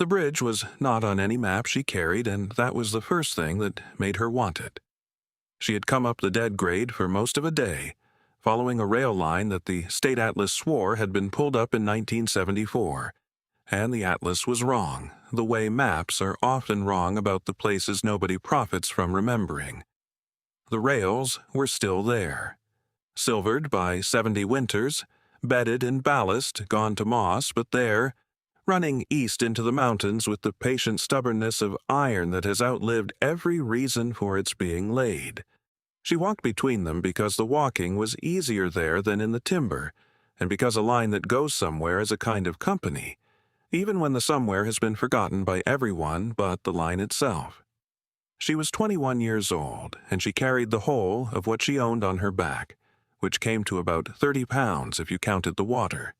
The bridge was not on any map she carried, and that was the first thing that made her want it. She had come up the dead grade for most of a day, following a rail line that the state atlas swore had been pulled up in 1974. And the atlas was wrong, the way maps are often wrong about the places nobody profits from remembering. The rails were still there, silvered by 70 winters, bedded in ballast, gone to moss, but there, running east into the mountains with the patient stubbornness of iron that has outlived every reason for its being laid. She walked between them because the walking was easier there than in the timber, and because a line that goes somewhere is a kind of company, even when the somewhere has been forgotten by everyone but the line itself. She was 21 years old, and she carried the whole of what she owned on her back, which came to about 30 pounds if you counted the water.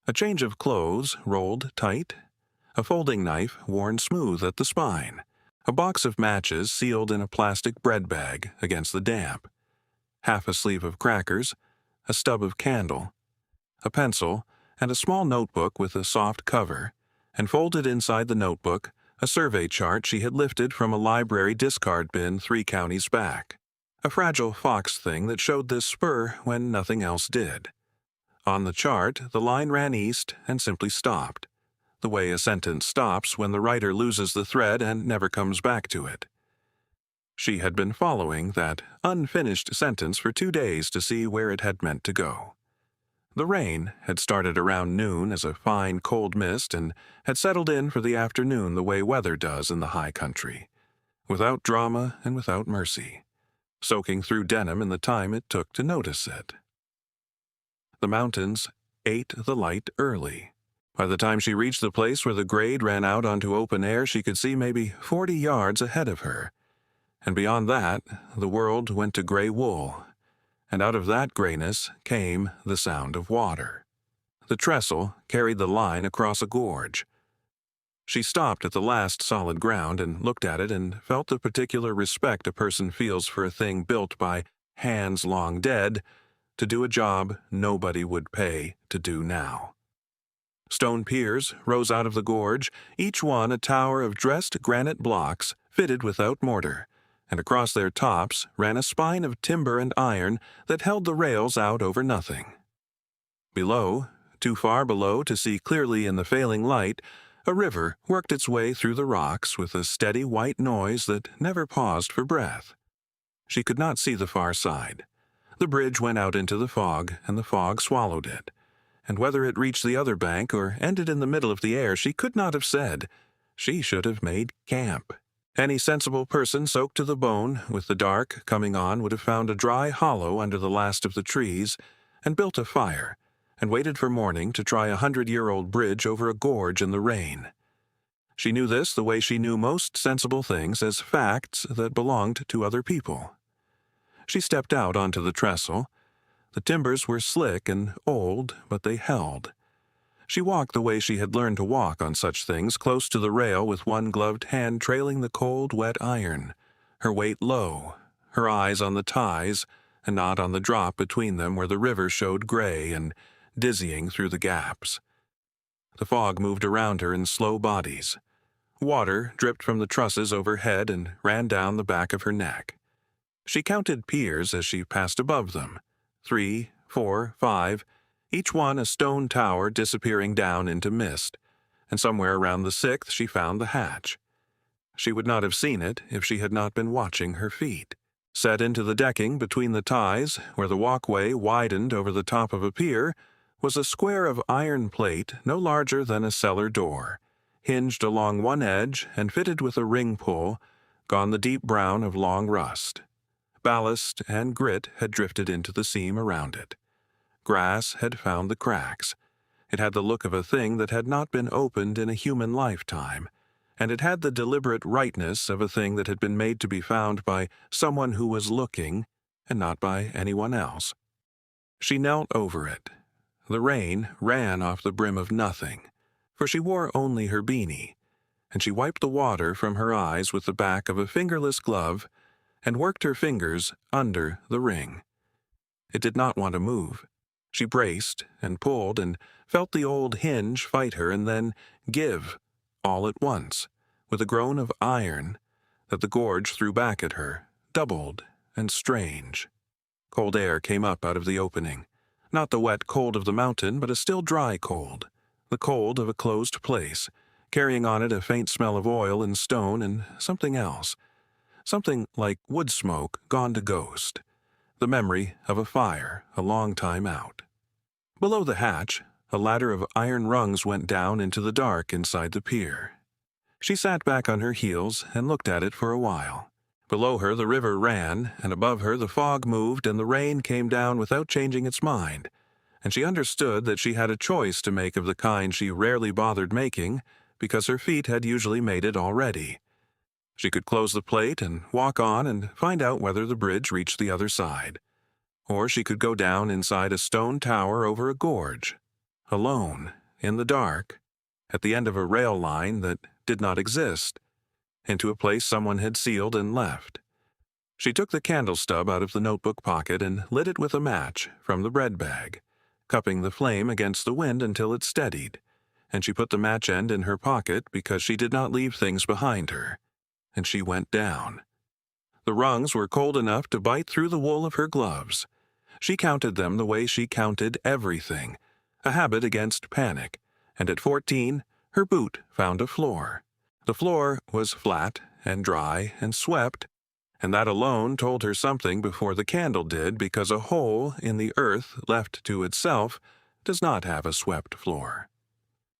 A change of clothes rolled tight, a folding knife worn smooth at the spine, a box of matches sealed in a plastic bread bag against the damp, half a sleeve of crackers, a stub of candle, a pencil, and a small notebook with a soft cover, and folded inside the notebook a survey chart she had lifted from a library discard bin 3 counties back, a fragile fox thing that showed this spur when nothing else did. On the chart, the line ran east and simply stopped, the way a sentence stops when the writer loses the thread and never comes back to it. She had been following that unfinished sentence for 2 days to see where it had meant to go. The rain had started around noon as a fine cold mist and had settled in for the afternoon the way weather does in the high country, without drama and without mercy, soaking through denim in the time it took to notice it. The mountains ate the light early. By the time she reached the place where the grade ran out onto open air, she could see maybe 40 yards ahead of her. And beyond that, the world went to gray wool, and out of that grayness came the sound of water. The trestle carried the line across a gorge. She stopped at the last solid ground and looked at it and felt the particular respect a person feels for a thing built by hands long dead to do a job nobody would pay to do now. Stone piers rose out of the gorge, each one a tower of dressed granite blocks fitted without mortar, and across their tops ran a spine of timber and iron that held the rails out over nothing. Below, too far below to see clearly in the failing light, a river worked its way through the rocks with a steady white noise that never paused for breath. She could not see the far side. The bridge went out into the fog, and the fog swallowed it. And whether it reached the other bank or ended in the middle of the air, she could not have said. She should have made camp. Any sensible person soaked to the bone with the dark coming on would have found a dry hollow under the last of the trees and built a fire and waited for morning to try a 100-year-old bridge over a gorge in the rain. She knew this the way she knew most sensible things as facts that belonged to other people. She stepped out onto the trestle. The timbers were slick and old, but they held. She walked the way she had learned to walk on such things, close to the rail with one gloved hand trailing the cold, wet iron, her weight low, her eyes on the ties, and not on the drop between them where the river showed gray and dizzying through the gaps. The fog moved around her in slow bodies. Water dripped from the trusses overhead and ran down the back of her neck. She counted piers as she passed above them, 3, 4, 5, each one a stone tower disappearing down into mist, and somewhere around the 6th she found the hatch. She would not have seen it if she had not been watching her feet. Set into the decking between the ties, where the walkway widened over the top of a pier, was a square of iron plate no larger than a cellar door, hinged along one edge and fitted with a ring pull, gone the deep brown of long rust. Ballast and grit had drifted into the seam around it. Grass had found the cracks. It had the look of a thing that had not been opened in a human lifetime, and it had the deliberate rightness of a thing that had been made to be found by someone who was looking, and not by anyone else. She knelt over it. The rain ran off the brim of nothing, for she wore only her beanie, and she wiped the water from her eyes with the back of a fingerless glove and worked her fingers under the ring. It did not want to move. She braced and pulled and felt the old hinge fight her and then give, all at once, with a groan of iron that the gorge threw back at her, doubled and strange. Cold air came up out of the opening, not the wet cold of the mountain, but a still dry cold, the cold of a closed place, carrying on it a faint smell of oil and stone and something else, something like wood smoke gone to ghost, the memory of a fire a long time out. Below the hatch, a ladder of iron rungs went down into the dark inside the pier. She sat back on her heels and looked at it for a while. Below her the river ran, and above her the fog moved and the rain came down without changing its mind, and she understood that she had a choice to make of the kind she rarely bothered making, because her feet had usually made it already. She could close the plate and walk on and find out whether the bridge reached the other side. Or she could go down inside a stone tower over a gorge, alone, in the dark, at the end of a rail line that did not exist, into a place someone had sealed and left. She took the candle stub out of the notebook pocket and lit it with a match from the bread bag, cupping the flame against the wind until it steadied, and she put the match end in her pocket because she did not leave things behind her, and she went down. The rungs were cold enough to bite through the wool of her gloves. She counted them the way she counted everything, a habit against panic, and at 14, her boot found a floor. The floor was flat and dry and swept, and that alone told her something before the candle did, because a hole in the earth left to itself does not have a swept floor.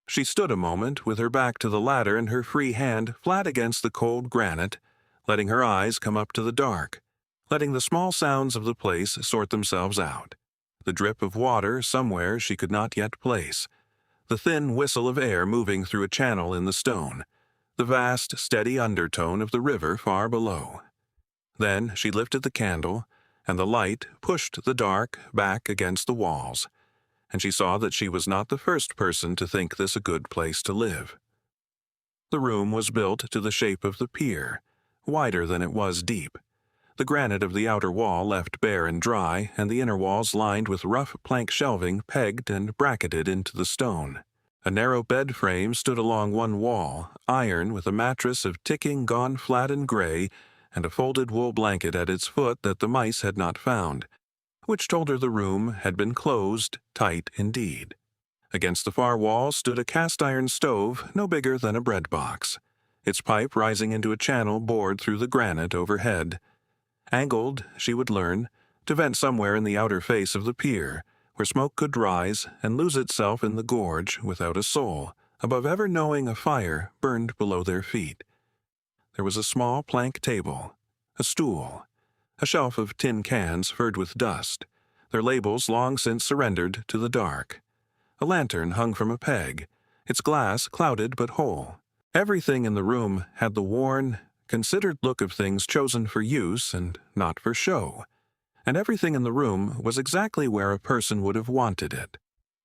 She stood a moment with her back to the ladder and her free hand flat against the cold granite, letting her eyes come up to the dark, letting the small sounds of the place sort themselves out. The drip of water somewhere she could not yet place, the thin whistle of air moving through a channel in the stone, the vast, steady undertone of the river far below. Then she lifted the candle, and the light pushed the dark back against the walls, and she saw that she was not the first person to think this a good place to live. The room was built to the shape of the pier, wider than it was deep. The granite of the outer wall left bare and dry, and the inner walls lined with rough plank shelving pegged and bracketed into the stone. A narrow bed frame stood along one wall, iron, with a mattress of ticking gone flat and gray, and a folded wool blanket at its foot that the mice had not found, which told her the room had been closed tight indeed. Against the far wall stood a cast-iron stove no bigger than a bread box, its pipe rising into a channel bored through the granite overhead, angled, she would learn, to vent somewhere in the outer face of the pier, where smoke could rise and lose itself in the gorge without a soul, above ever knowing a fire burned below their feet. There was a small plank table, a stool, a shelf of tin cans furred with dust, their labels long since surrendered to the dark. A lantern hung from a peg, its glass clouded but whole. Everything in the room had the worn, considered look of things chosen for use and not for show, and everything in the room was exactly where a person would have wanted it,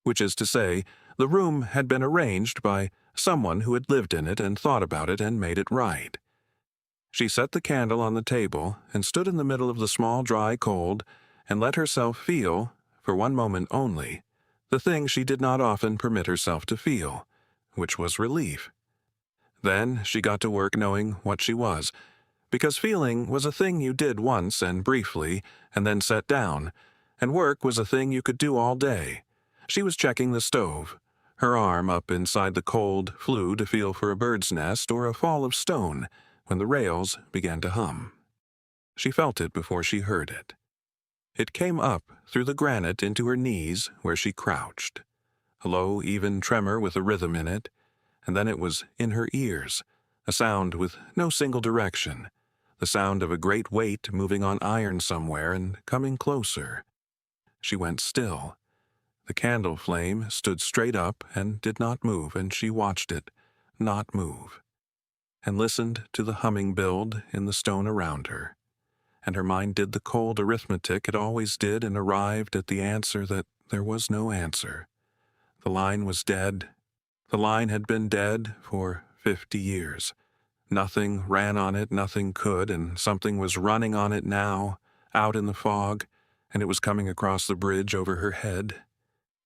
which is to say, the room had been arranged by someone who had lived in it and thought about it and made it right. She set the candle on the table and stood in the middle of the small dry cold and let herself feel, for one moment only, the thing she did not often permit herself to feel, which was relief. Then she got to work knowing what she was, because feeling was a thing you did once and briefly, and then set down, and work was a thing you could do all day. She was checking the stove, her arm up inside the cold flue to feel for a bird's nest or a fall of stone, when the rails began to hum. She felt it before she heard it. It came up through the granite into her knees where she crouched, a low, even tremor with a rhythm in it, and then it was in her ears, a sound with no single direction, the sound of a great weight moving on iron somewhere and coming closer. She went still. The candle flame stood straight up and did not move, and she watched it not move, and listened to the humming build in the stone around her, and her mind did the cold arithmetic it always did and arrived at the answer that there was no answer. The line was dead. The line had been dead for 50 years. Nothing ran on it, nothing could, and something was running on it now, out in the fog, and it was coming across the bridge over her head.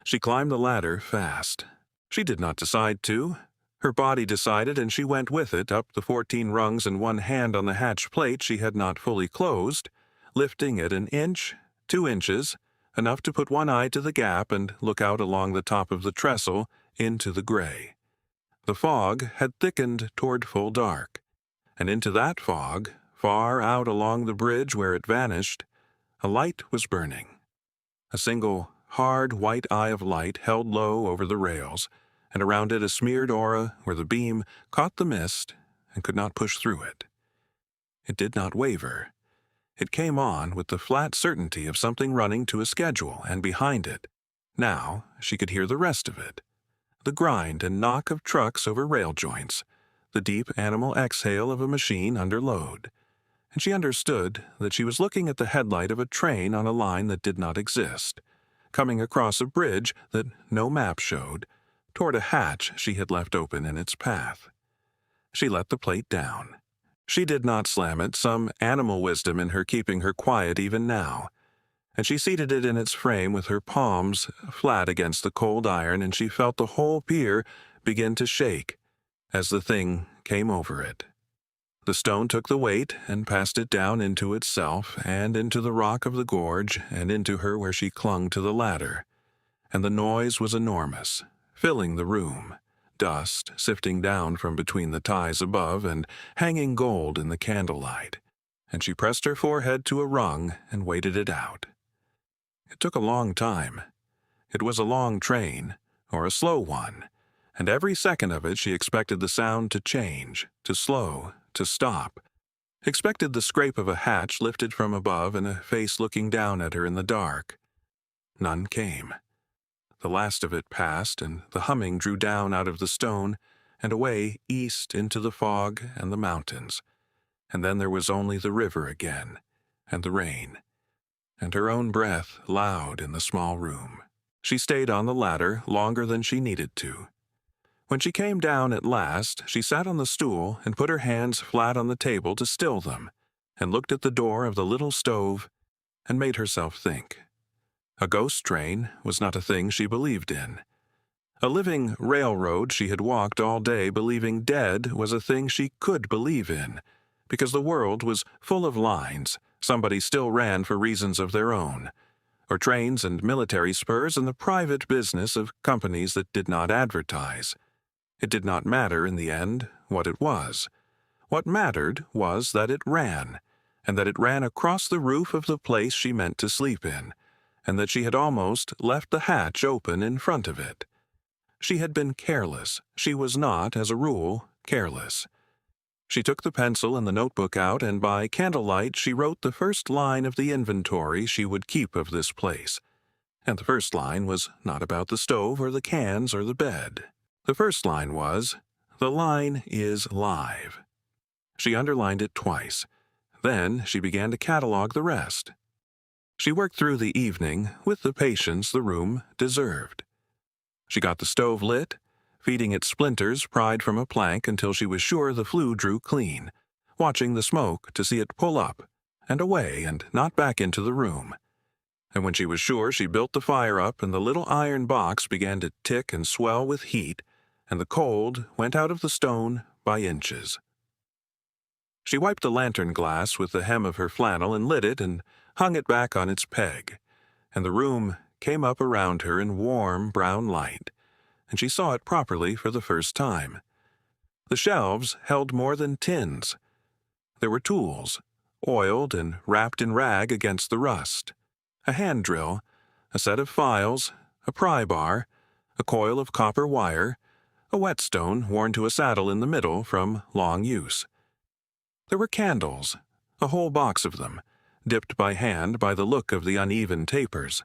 She climbed the ladder fast. She did not decide to. Her body decided, and she went with it up the 14 rungs and one hand on the hatch plate she had not fully closed, lifting it an inch, 2 inches, enough to put one eye to the gap and look out along the top of the trestle into the gray. The fog had thickened toward full dark, and into that fog, far out along the bridge where it vanished, a light was burning. A single, hard white eye of light held low over the rails, and around it a smeared aura where the beam caught the mist and could not push through it. It did not waver. It came on with the flat certainty of something running to a schedule, and behind it, now she could hear the rest of it. The grind and knock of trucks over rail joints, the deep animal exhale of a machine under load. And she understood that she was looking at the headlight of a train on a line that did not exist, coming across a bridge that no map showed, toward a hatch she had left open in its path. She let the plate down. She did not slam it, some animal wisdom in her keeping her quiet even now, and she seated it in its frame with her palms flat against the cold iron, and she felt the whole pier begin to shake as the thing came over it. The stone took the weight and passed it down into itself and into the rock of the gorge and into her where she clung to the ladder, and the noise was enormous, filling the room, dust sifting down from between the ties above and hanging gold in the candlelight, and she pressed her forehead to a rung and waited it out. It took a long time. It was a long train, or a slow one, and every second of it she expected the sound to change, to slow, to stop, expected the scrape of a hatch lifted from above and a face looking down at her in the dark. None came. The last of it passed, and the humming drew down out of the stone and away east into the fog and the mountains, and then there was only the river again, and the rain, and her own breath loud in the small room. She stayed on the ladder longer than she needed to. When she came down at last, she sat on the stool and put her hands flat on the table to still them, and looked at the door of the little stove and made herself think. A ghost train was not a thing she believed in. A living railroad she had walked all day believing dead was a thing she could believe in, because the world was full of lines somebody still ran for reasons of their own, or trains and military spurs and the private business of companies that did not advertise. It did not matter in the end what it was. What mattered was that it ran, and that it ran across the roof of the place she meant to sleep in, and that she had almost left the hatch open in front of it. She had been careless. She was not, as a rule, careless. She took the pencil and the notebook out, and by candlelight she wrote the first line of the inventory she would keep of this place. And the first line was not about the stove or the cans or the bed. The first line was, "The line is live." She underlined it twice. Then she began to catalog the rest. She worked through the evening with the patience the room deserved. She got the stove lit, feeding it splinters pried from a plank until she was sure the flue drew clean, watching the smoke to see it pull up and away and not back into the room. And when she was sure, she built the fire up, and the little iron box began to tick and swell with heat, and the cold went out of the stone by inches. She wiped the lantern glass with the hem of her flannel and lit it and hung it back on its peg, and the room came up around her in warm brown light, and she saw it properly for the first time. The shelves held more than tins. There were tools, oiled and wrapped in rag against the rust, a hand drill, a set of files, a pry bar, a coil of copper wire, a whetstone worn to a saddle in the middle from long use. There were candles, a whole box of them, dipped by hand by the look of the uneven tapers.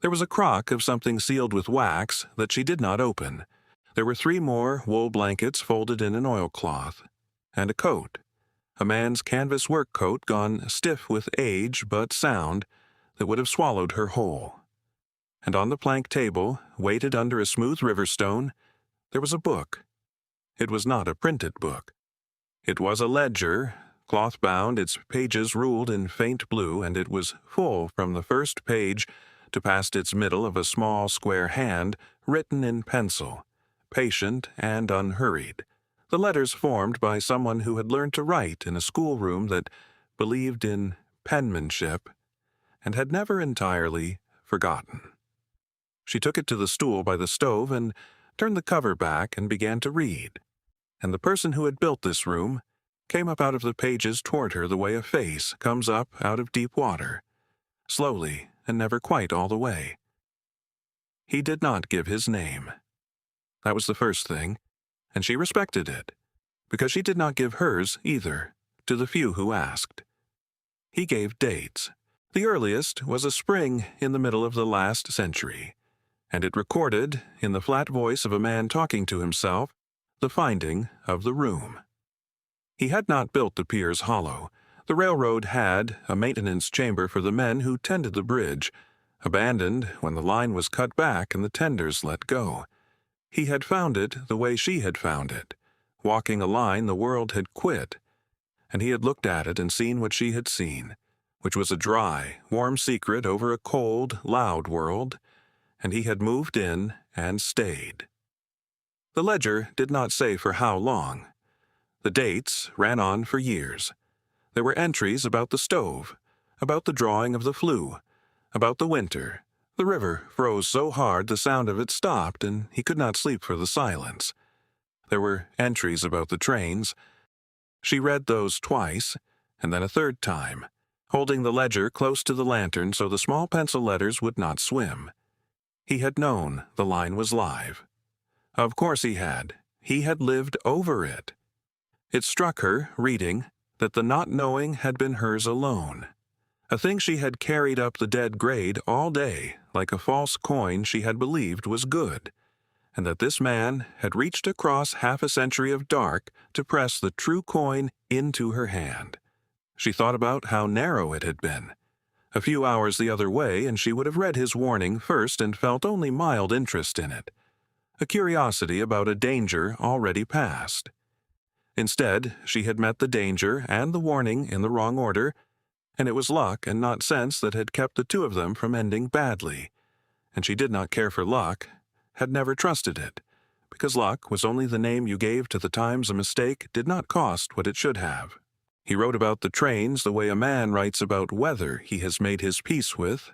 There was a crock of something sealed with wax that she did not open. There were 3 more wool blankets folded in an oilcloth, and a coat, a man's canvas work coat gone stiff with age but sound, that would have swallowed her whole. And on the plank table, weighted under a smooth river stone, there was a book. It was not a printed book. It was a ledger, cloth-bound, its pages ruled in faint blue, and it was full from the first page to past its middle of a small square hand written in pencil, patient and unhurried, the letters formed by someone who had learned to write in a schoolroom that believed in penmanship and had never entirely forgotten. She took it to the stool by the stove and turned the cover back and began to read, and the person who had built this room came up out of the pages toward her the way a face comes up out of deep water, slowly and never quite all the way. He did not give his name. That was the first thing, and she respected it, because she did not give hers either, to the few who asked. He gave dates. The earliest was a spring in the middle of the last century, and it recorded, in the flat voice of a man talking to himself, the finding of the room. He had not built the piers hollow. The railroad had a maintenance chamber for the men who tended the bridge, abandoned when the line was cut back and the tenders let go. He had found it the way she had found it, walking a line the world had quit, and he had looked at it and seen what she had seen, which was a dry, warm secret over a cold, loud world, and he had moved in and stayed. The ledger did not say for how long. The dates ran on for years. There were entries about the stove, about the drawing of the flue, about the winter. The river froze so hard the sound of it stopped, and he could not sleep for the silence. There were entries about the trains. She read those twice, and then a third time, holding the ledger close to the lantern so the small pencil letters would not swim. He had known the line was live. Of course he had. He had lived over it. It struck her, reading, that the not knowing had been hers alone. A thing she had carried up the dead grade all day, like a false coin she had believed was good, and that this man had reached across half a century of dark to press the true coin into her hand. She thought about how narrow it had been. A few hours the other way, and she would have read his warning first and felt only mild interest in it, a curiosity about a danger already past. Instead, she had met the danger and the warning in the wrong order, and it was luck and not sense that had kept the two of them from ending badly. And she did not care for luck, had never trusted it, because luck was only the name you gave to the times a mistake did not cost what it should have. He wrote about the trains the way a man writes about weather he has made his peace with,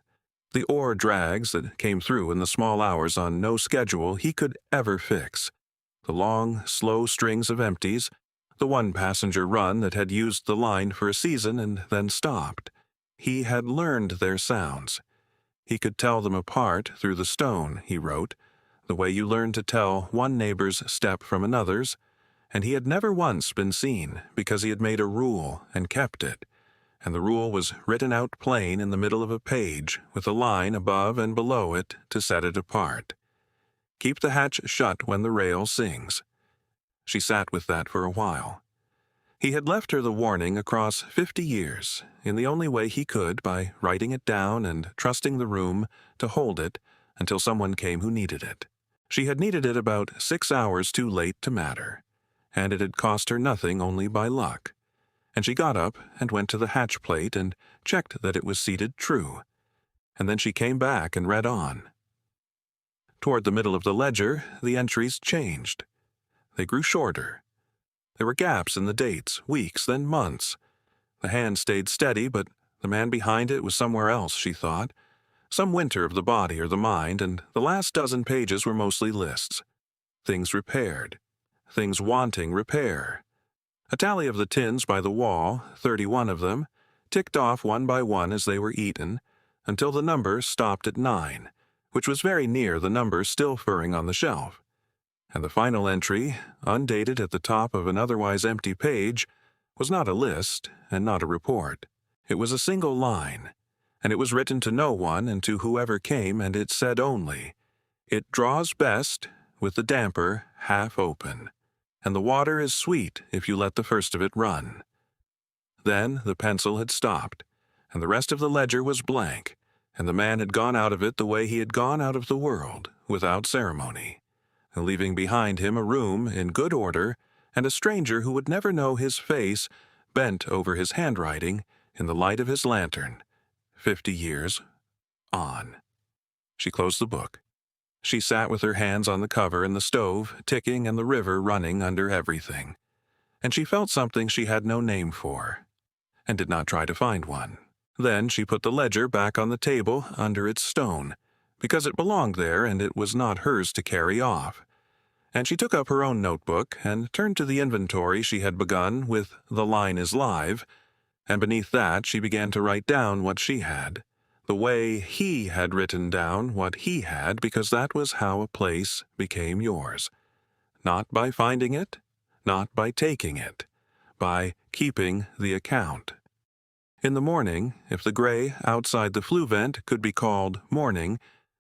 the ore drags that came through in the small hours on no schedule he could ever fix, the long, slow strings of empties, the one-passenger run that had used the line for a season and then stopped. He had learned their sounds. He could tell them apart through the stone, he wrote, the way you learn to tell one neighbor's step from another's, and he had never once been seen because he had made a rule and kept it, and the rule was written out plain in the middle of a page with a line above and below it to set it apart. Keep the hatch shut when the rail sings. She sat with that for a while. He had left her the warning across 50 years, in the only way he could, by writing it down and trusting the room to hold it until someone came who needed it. She had needed it about 6 hours too late to matter, and it had cost her nothing only by luck. And she got up and went to the hatch plate and checked that it was seated true, and then she came back and read on. Toward the middle of the ledger, the entries changed. They grew shorter. There were gaps in the dates, weeks, then months. The hand stayed steady, but the man behind it was somewhere else, she thought. Some winter of the body or the mind, and the last dozen pages were mostly lists. Things repaired. Things wanting repair. A tally of the tins by the wall, 31 of them, ticked off one by one as they were eaten, until the number stopped at 9, which was very near the number still furring on the shelf. And the final entry, undated at the top of an otherwise empty page, was not a list and not a report. It was a single line, and it was written to no one and to whoever came, and it said only, "It draws best with the damper half open, and the water is sweet if you let the first of it run." Then the pencil had stopped, and the rest of the ledger was blank, and the man had gone out of it the way he had gone out of the world, without ceremony, leaving behind him a room in good order and a stranger who would never know his face bent over his handwriting in the light of his lantern, 50 years on. She closed the book. She sat with her hands on the cover and the stove ticking and the river running under everything. And she felt something she had no name for, and did not try to find one. Then she put the ledger back on the table under its stone, because it belonged there and it was not hers to carry off. And she took up her own notebook and turned to the inventory she had begun with "The line is live," and beneath that she began to write down what she had, the way he had written down what he had, because that was how a place became yours. Not by finding it, not by taking it, by keeping the account. In the morning, if the gray outside the flue vent could be called morning,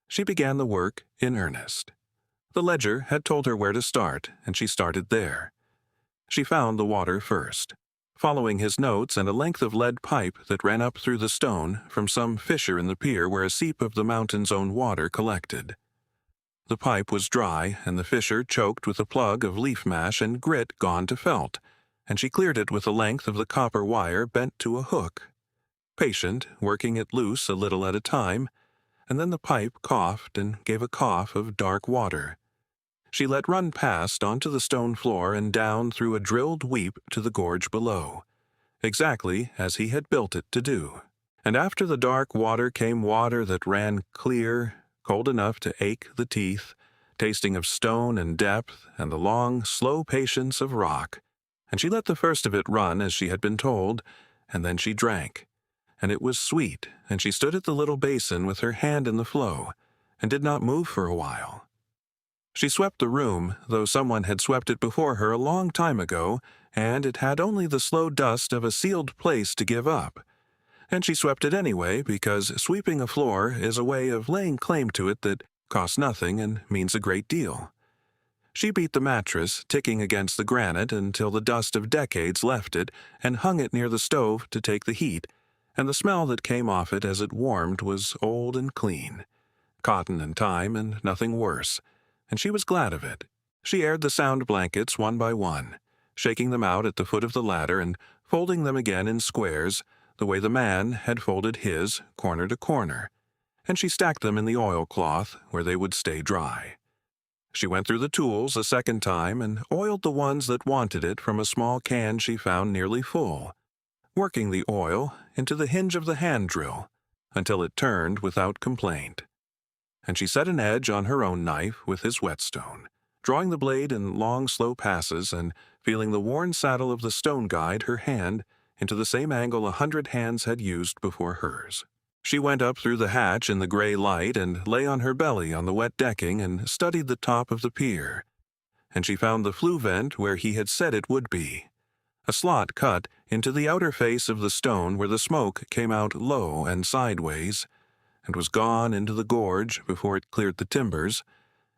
she began the work in earnest. The ledger had told her where to start, and she started there. She found the water first, following his notes and a length of lead pipe that ran up through the stone from some fissure in the pier where a seep of the mountain's own water collected. The pipe was dry, and the fissure choked with a plug of leaf mash and grit gone to felt, and she cleared it with a length of the copper wire bent to a hook. Patient, working it loose a little at a time, and then the pipe coughed and gave a cough of dark water. She let run past onto the stone floor and down through a drilled weep to the gorge below, exactly as he had built it to do. And after the dark water came water that ran clear, cold enough to ache the teeth, tasting of stone and depth and the long, slow patience of rock. And she let the first of it run as she had been told, and then she drank. And it was sweet, and she stood at the little basin with her hand in the flow, and did not move for a while. She swept the room, though someone had swept it before her a long time ago, and it had only the slow dust of a sealed place to give up. And she swept it anyway, because sweeping a floor is a way of laying claim to it that costs nothing and means a great deal. She beat the mattress, ticking against the granite until the dust of decades left it, and hung it near the stove to take the heat, and the smell that came off it as it warmed was old and clean, cotton and thyme and nothing worse, and she was glad of it. She aired the sound blankets one by one, shaking them out at the foot of the ladder and folding them again in squares, the way the man had folded his, corner to corner, and she stacked them in the oilcloth where they would stay dry. She went through the tools a second time and oiled the ones that wanted it from a small can she found nearly full, working the oil into the hinge of the hand drill until it turned without complaint. And she set an edge on her own knife with his whetstone, drawing the blade in long, slow passes and feeling the worn saddle of the stone guide her hand into the same angle 100 hands had used before hers. She went up through the hatch in the gray light and lay on her belly on the wet decking and studied the top of the pier. And she found the flue vent where he had said it would be, a slot cut into the outer face of the stone where the smoke came out low and sideways, and was gone into the gorge before it cleared the timbers,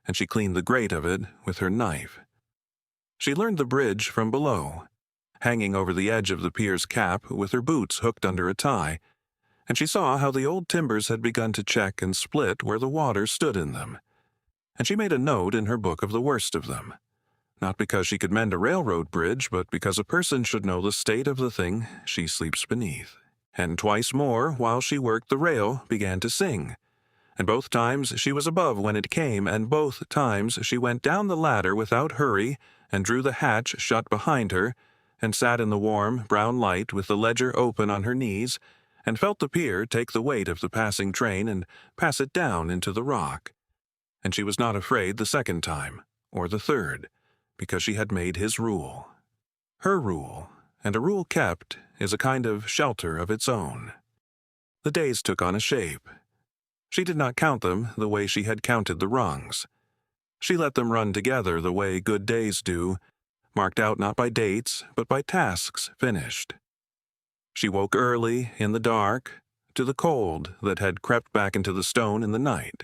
and she cleaned the grate of it with her knife. She learned the bridge from below, hanging over the edge of the pier's cap with her boots hooked under a tie, and she saw how the old timbers had begun to check and split where the water stood in them. And she made a note in her book of the worst of them, not because she could mend a railroad bridge, but because a person should know the state of the thing she sleeps beneath. And twice more, while she worked, the rail began to sing. And both times she was above when it came, and both times she went down the ladder without hurry and drew the hatch shut behind her, and sat in the warm, brown light with the ledger open on her knees, and felt the pier take the weight of the passing train and pass it down into the rock. And she was not afraid the second time, or the third, because she had made his rule. Her rule, and a rule kept, is a kind of shelter of its own. The days took on a shape. She did not count them the way she had counted the rungs. She let them run together the way good days do, marked out not by dates, but by tasks finished. She woke early, in the dark, to the cold that had crept back into the stone in the night,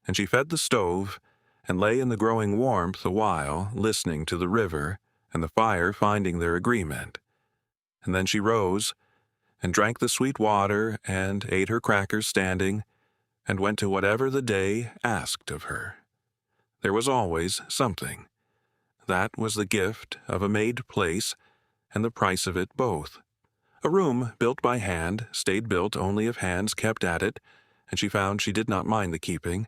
and she fed the stove, and lay in the growing warmth a while, listening to the river and the fire finding their agreement. And then she rose, and drank the sweet water, and ate her crackers standing, and went to whatever the day asked of her. There was always something. That was the gift of a made place, and the price of it both. A room built by hand stayed built only if hands kept at it, and she found she did not mind the keeping,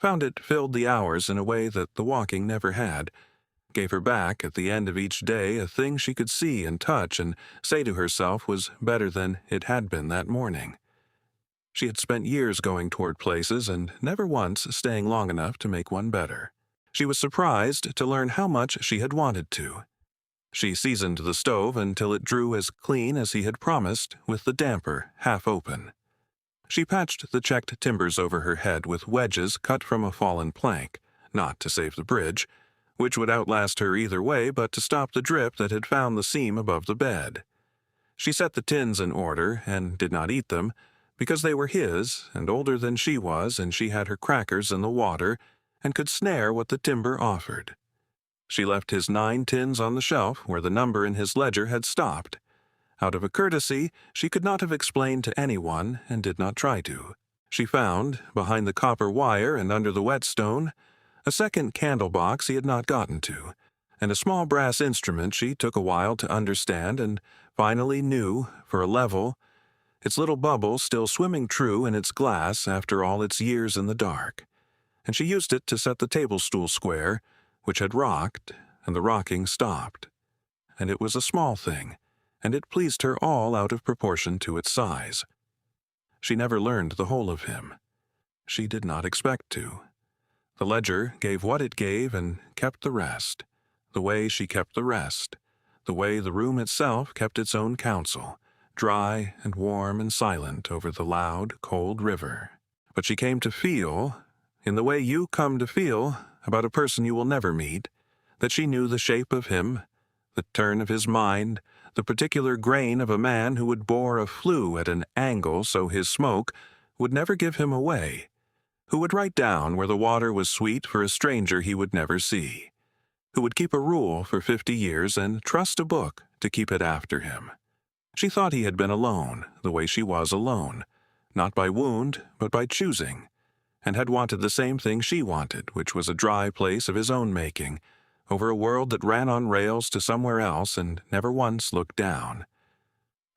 found it filled the hours in a way that the walking never had, gave her back at the end of each day a thing she could see and touch and say to herself was better than it had been that morning. She had spent years going toward places and never once staying long enough to make one better. She was surprised to learn how much she had wanted to. She seasoned the stove until it drew as clean as he had promised, with the damper half open. She patched the checked timbers over her head with wedges cut from a fallen plank, not to save the bridge, which would outlast her either way but to stop the drip that had found the seam above the bed. She set the tins in order and did not eat them, because they were his and older than she was, and she had her crackers in the water and could snare what the timber offered. She left his 9 tins on the shelf where the number in his ledger had stopped. Out of a courtesy she could not have explained to anyone and did not try to. She found, behind the copper wire and under the whetstone, a second candle box he had not gotten to, and a small brass instrument she took a while to understand and finally knew, for a level, its little bubble still swimming true in its glass after all its years in the dark. And she used it to set the table stool square, which had rocked, and the rocking stopped. And it was a small thing, and it pleased her all out of proportion to its size. She never learned the whole of him. She did not expect to. The ledger gave what it gave and kept the rest, the way she kept the rest, the way the room itself kept its own counsel, dry and warm and silent over the loud, cold river. But she came to feel, in the way you come to feel about a person you will never meet, that she knew the shape of him, the turn of his mind, the particular grain of a man who would bore a flue at an angle so his smoke would never give him away, who would write down where the water was sweet for a stranger he would never see, who would keep a rule for 50 years and trust a book to keep it after him. She thought he had been alone, the way she was alone, not by wound, but by choosing, and had wanted the same thing she wanted, which was a dry place of his own making, over a world that ran on rails to somewhere else and never once looked down.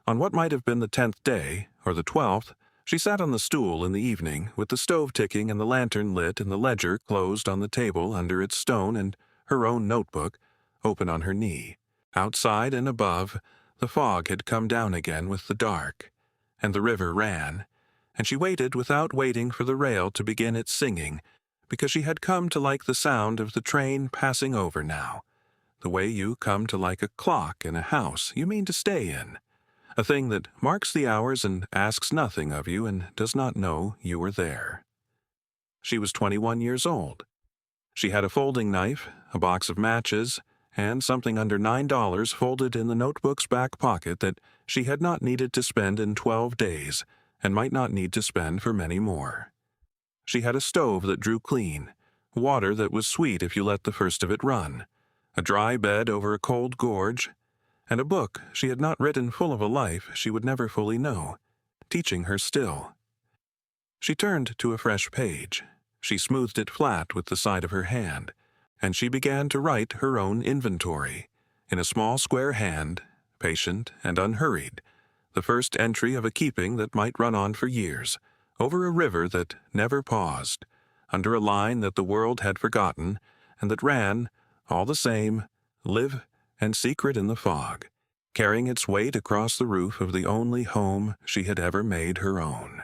On what might have been the 10th day, or the 12th, she sat on the stool in the evening, with the stove ticking and the lantern lit and the ledger closed on the table under its stone and her own notebook open on her knee. Outside and above, the fog had come down again with the dark, and the river ran, and she waited without waiting for the rail to begin its singing, because she had come to like the sound of the train passing over now, the way you come to like a clock in a house you mean to stay in, a thing that marks the hours and asks nothing of you and does not know you are there. She was 21 years old. She had a folding knife, a box of matches, and something under $9 folded in the notebook's back pocket that she had not needed to spend in 12 days and might not need to spend for many more. She had a stove that drew clean, water that was sweet if you let the first of it run, a dry bed over a cold gorge, and a book she had not written full of a life she would never fully know, teaching her still. She turned to a fresh page. She smoothed it flat with the side of her hand, and she began to write her own inventory, in a small square hand, patient and unhurried, the first entry of a keeping that might run on for years, over a river that never paused, under a line that the world had forgotten, and that ran, all the same, live and secret in the fog, carrying its weight across the roof of the only home she had ever made her own.